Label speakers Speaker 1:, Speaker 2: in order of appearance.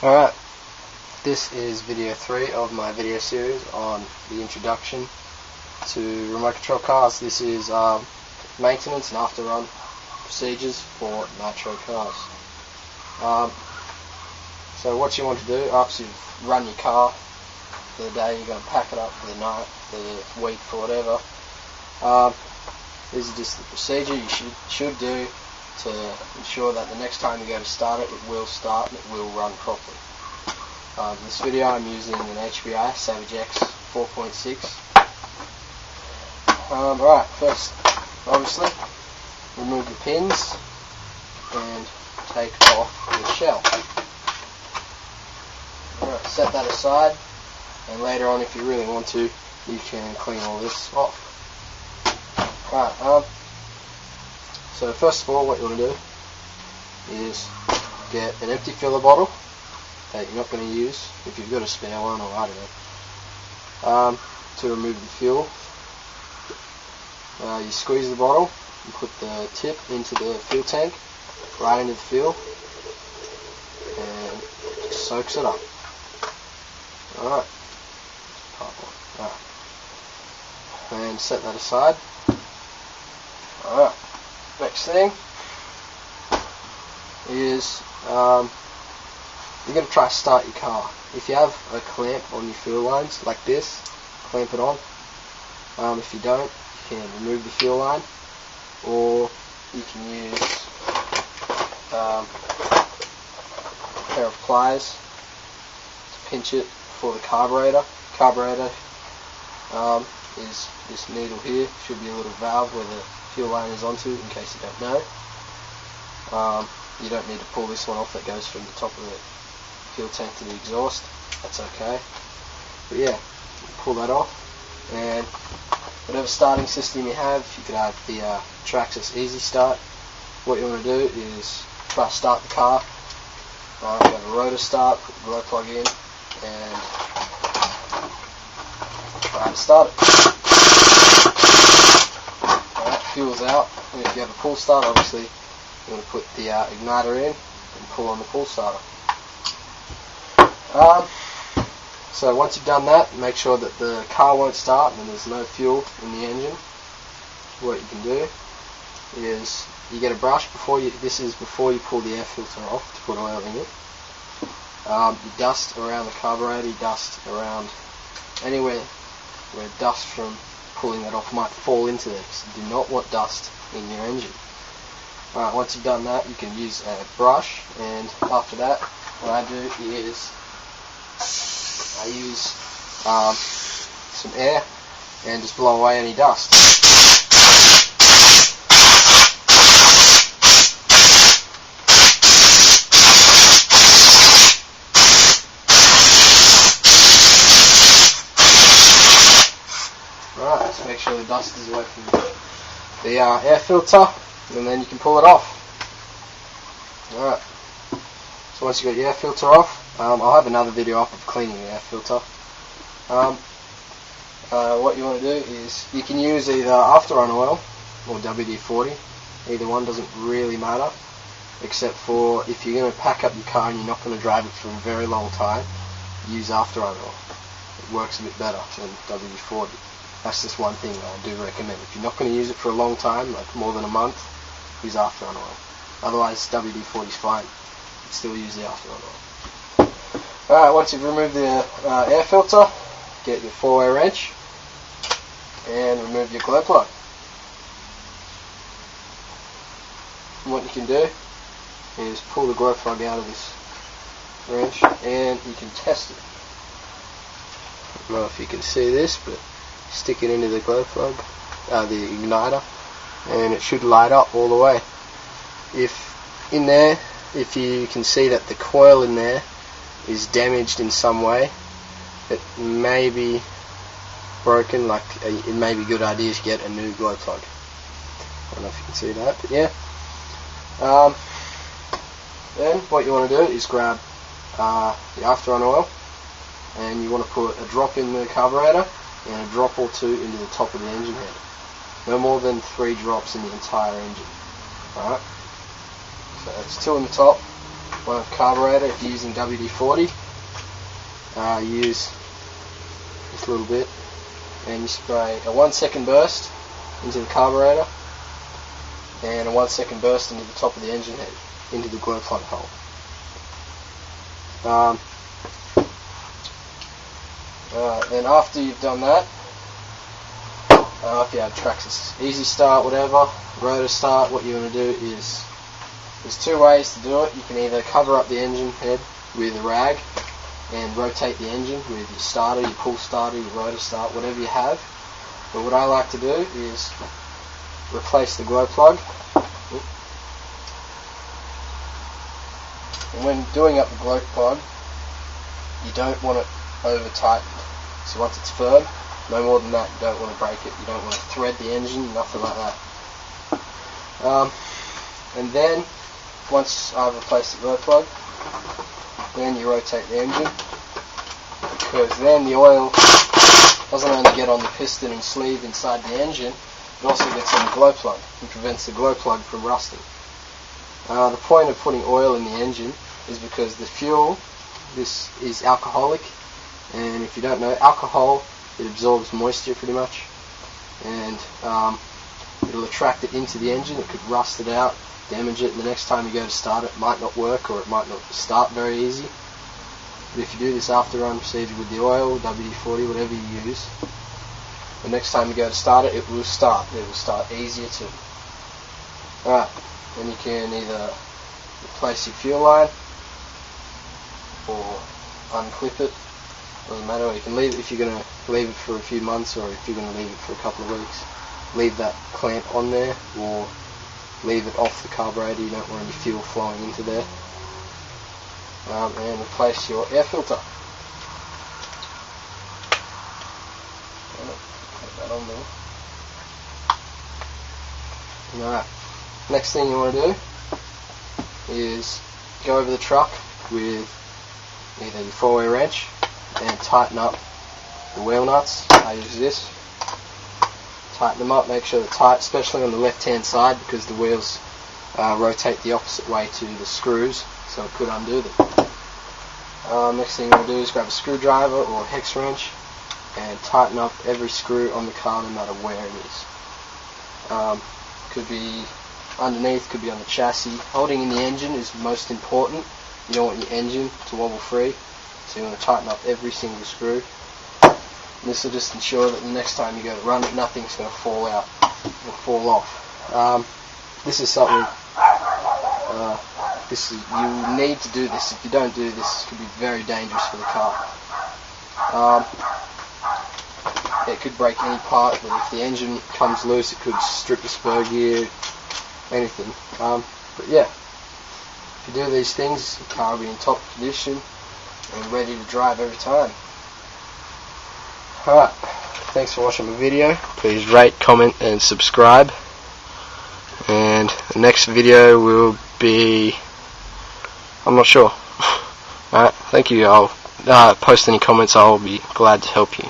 Speaker 1: Alright, this is video 3 of my video series on the introduction to remote control cars. This is maintenance and after-run procedures for Nitro cars. So what you want to do after you've run your car for the day, you're going to pack it up for the night, for the week, for whatever. This is just the procedure you should do to ensure that the next time you go to start it, it will start and it will run properly. In this video I'm using an HBI Savage X 4.6. Alright, first obviously remove the pins and take off the shell. Alright, set that aside, and later on if you really want to, you can clean all this off. Alright, so first of all what you want to do is get an empty filler bottle that you're not going to use, if you've got a spare one, or I don't know, to remove the fuel. You squeeze the bottle and put the tip into the fuel tank, right into the fuel, and it just soaks it up. Alright, and set that aside. Alright, next thing is you're going to try to start your car. If you have a clamp on your fuel lines like this, clamp it on. If you don't, you can remove the fuel line, or you can use a pair of pliers to pinch it for the carburetor. Carburetor is this needle here. Should be a little valve where the fuel line is onto, in case you don't know. You don't need to pull this one off that goes from the top of the fuel tank to the exhaust. That's okay. But yeah, pull that off, and whatever starting system you have, you could have the Traxxas Easy Start. What you want to do is try to start the car. You have a rotor start, put the glow plug in, and try to start it. Alright, fuel's out, and if you have a pull start, obviously you want to put the igniter in and pull on the pull starter. So once you've done that, make sure that the car won't start and there's no fuel in the engine. What you can do is you get a brush before you pull the air filter off to put oil in it. You dust around the carburetor, you dust around anywhere where dust from pulling that off might fall into there, because you do not want dust in your engine. Alright, once you've done that, you can use a brush, and after that, what I do is I use some air and just blow away any dust. Right, just make sure the dust is away from the air filter, and then you can pull it off. Alright, so once you got your air filter off, I'll have another video up of cleaning the air filter. What you want to do is you can use either afterrun oil or WD-40. Either one doesn't really matter, except for if you're going to pack up your car and you're not going to drive it for a very long time, use afterrun oil. It works a bit better than WD-40. That's just one thing I do recommend. If you're not going to use it for a long time, like more than a month, use afterrun oil. Otherwise WD-40 is fine. You can still use the afterrun oil. Alright, once you've removed the air filter, get your 4-way wrench and remove your glow plug. And what you can do is pull the glow plug out of this wrench and you can test it. I don't know if you can see this, but stick it into the glow plug, the igniter, and it should light up all the way. If you can see that the coil in there is damaged in some way, it may be broken, like it may be a good idea to get a new glow plug. I don't know if you can see that, but yeah. Then what you want to do is grab the afterrun oil, and you want to put a drop in the carburetor and a drop or two into the top of the engine head. No more than 3 drops in the entire engine. Alright, so it's 2 in the top one of the carburetor. If you're using WD-40, use this little bit, and you spray a 1 second burst into the carburetor and a 1 second burst into the top of the engine head, into the glow plug hole. Then after you've done that, if you have tracks easy start, whatever, rotor start, what you want to do is, there's two ways to do it. You can either cover up the engine head with a rag and rotate the engine with your starter, your pull starter, your rotor start, whatever you have. But what I like to do is replace the glow plug. And when doing up the glow plug, you don't want it over tightened. So once it's firm, no more than that, you don't want to break it, you don't want to thread the engine, nothing like that. And then, once I've replaced the glow plug, then you rotate the engine, because then the oil doesn't only get on the piston and sleeve inside the engine, it also gets on the glow plug and prevents the glow plug from rusting. The point of putting oil in the engine is because the fuel, this is alcoholic, and if you don't know, alcohol, it absorbs moisture pretty much, and it'll attract it into the engine. It could rust it out, damage it, and the next time you go to start it, it might not work, or it might not start very easy. But if you do this after run procedure with the oil, WD-40, whatever you use, the next time you go to start it, it will start. It will start easier too. Alright, then you can either replace your fuel line or unclip it. Doesn't matter. Or you can leave it if you're going to leave it for a few months, or if you're going to leave it for a couple of weeks. Leave that clamp on there, or leave it off the carburetor. You don't want any fuel flowing into there. And replace your air filter. Put that on there. Alright. Next thing you want to do is go over the truck with either your 4-way wrench and tighten up the wheel nuts. I use this. Tighten them up, make sure they're tight, especially on the left hand side, because the wheels rotate the opposite way to the screws, so it could undo them. Next thing you want to do is grab a screwdriver or a hex wrench and tighten up every screw on the car, no matter where it is. Could be underneath, could be on the chassis. Holding in the engine is most important. You don't want your engine to wobble free, so you want to tighten up every single screw. And this will just ensure that the next time you go to run it, nothing's going to fall out or fall off. This is something, you need to do this. If you don't do this, it could be very dangerous for the car. It could break any part, but if the engine comes loose, it could strip the spur gear, anything. But yeah, if you do these things, the car will be in top condition and ready to drive every time. Alright, thanks for watching my video. Please rate, comment and subscribe. And the next video will be, I'm not sure. Alright, thank you. I'll post any comments. I'll be glad to help you.